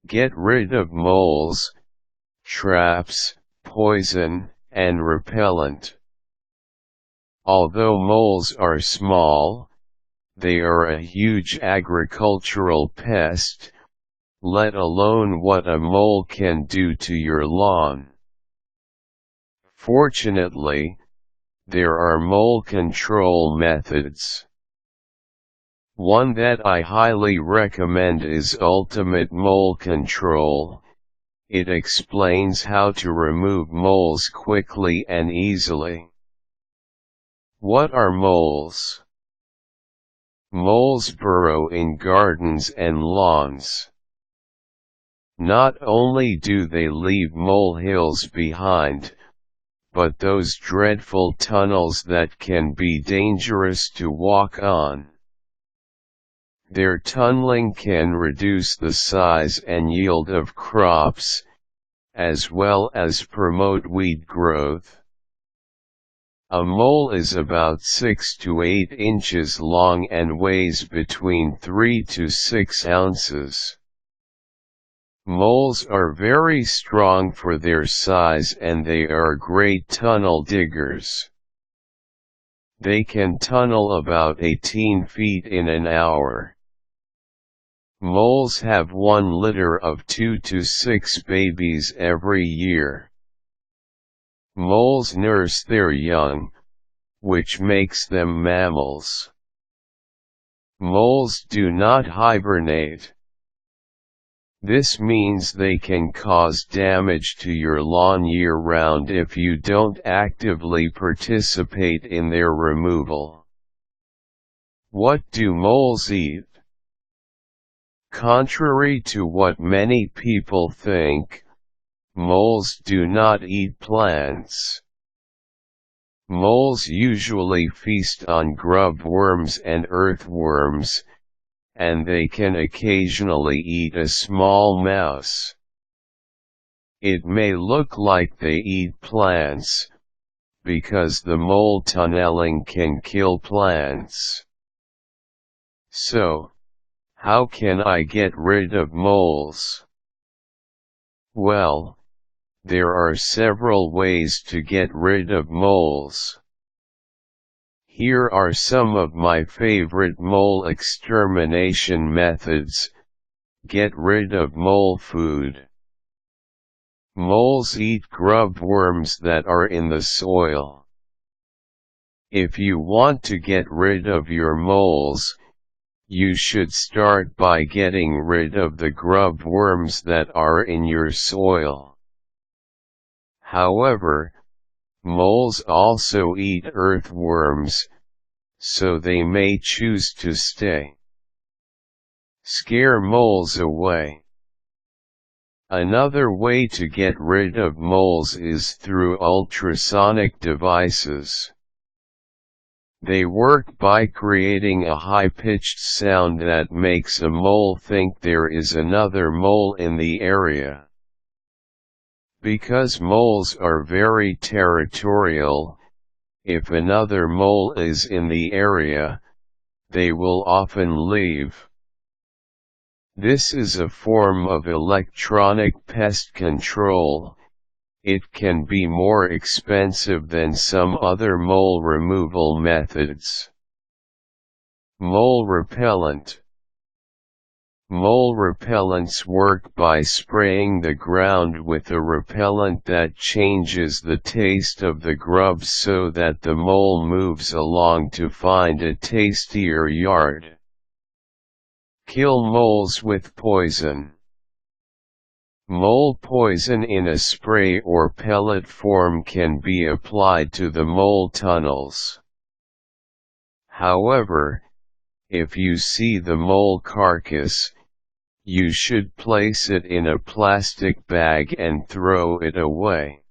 Get rid of moles, traps, poison, and repellent. Although moles are small, they are a huge agricultural pest, let alone what a mole can do to your lawn. Fortunately, there are mole control methods. One that I highly recommend is Ultimate Mole Control. It explains how to remove moles quickly and easily. What are moles? Moles burrow in gardens and lawns. Not only do they leave molehills behind, but those dreadful tunnels that can be dangerous to walk on. Their tunneling can reduce the size and yield of crops, as well as promote weed growth. A mole is about 6 to 8 inches long and weighs between 3 to 6 ounces. Moles are very strong for their size and they are great tunnel diggers. They can tunnel about 18 feet in an hour. Moles have one litter of 2 to 6 babies every year. Moles nurse their young, which makes them mammals. Moles do not hibernate. This means they can cause damage to your lawn year-round if you don't actively participate in their removal. What do moles eat? Contrary to what many people think, moles do not eat plants. Moles usually feast on grub worms and earthworms, and they can occasionally eat a small mouse. It may look like they eat plants, because the mole tunneling can kill plants. So, how can I get rid of moles? Well, there are several ways to get rid of moles. Here are some of my favorite mole extermination methods. Get rid of mole food. Moles eat grub worms that are in the soil. If you want to get rid of your moles, you should start by getting rid of the grub worms that are in your soil. However, moles also eat earthworms, so they may choose to stay. Scare moles away. Another way to get rid of moles is through ultrasonic devices. They work by creating a high-pitched sound that makes a mole think there is another mole in the area. Because moles are very territorial, if another mole is in the area, they will often leave. This is a form of electronic pest control. It can be more expensive than some other mole removal methods. Mole repellent. Mole repellents work by spraying the ground with a repellent that changes the taste of the grubs so that the mole moves along to find a tastier yard. Kill moles with poison. Mole poison in a spray or pellet form can be applied to the mole tunnels. However, if you see the mole carcass, you should place it in a plastic bag and throw it away.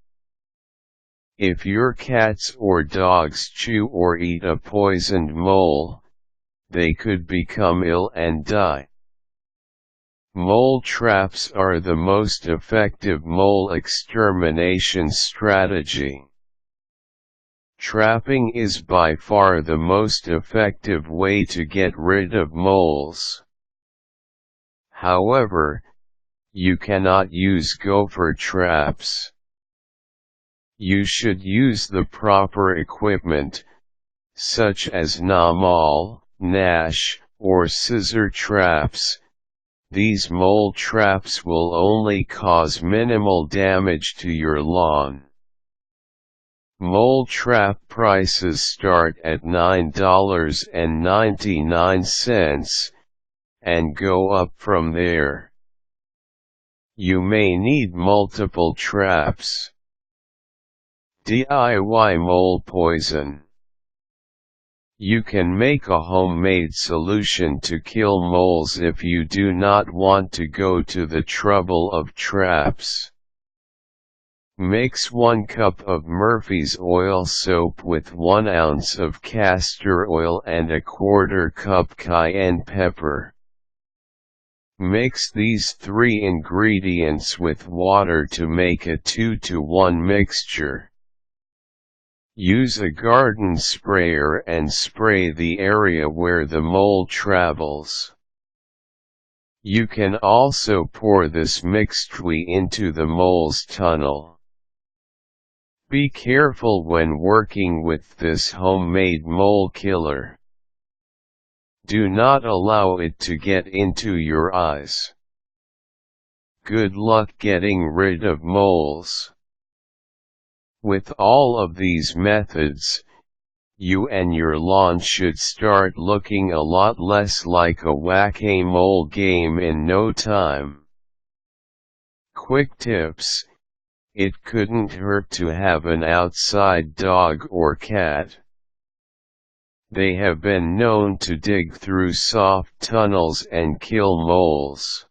If your cats or dogs chew or eat a poisoned mole, they could become ill and die. Mole traps are the most effective mole extermination strategy. Trapping is by far the most effective way to get rid of moles. However, You cannot use gopher traps. You should use the proper equipment, such as namal, nash, or scissor traps. These mole traps will only cause minimal damage to your lawn. Mole trap prices start at $9.99 and go up from there. You may need multiple traps. DIY mole poison. You can make a homemade solution to kill moles if you do not want to go to the trouble of traps. Mix 1 cup of Murphy's oil soap with 1 ounce of castor oil and a 1/4 cup cayenne pepper. Mix these 3 ingredients with water to make a 2-to-1 mixture. Use a garden sprayer and spray the area where the mole travels. You can also pour this mixture into the mole's tunnel. Be careful when working with this homemade mole killer. Do not allow it to get into your eyes. Good luck getting rid of moles. With all of these methods, you and your lawn should start looking a lot less like a whack-a-mole game in no time. Quick tips: it couldn't hurt to have an outside dog or cat. They have been known to dig through soft tunnels and kill moles.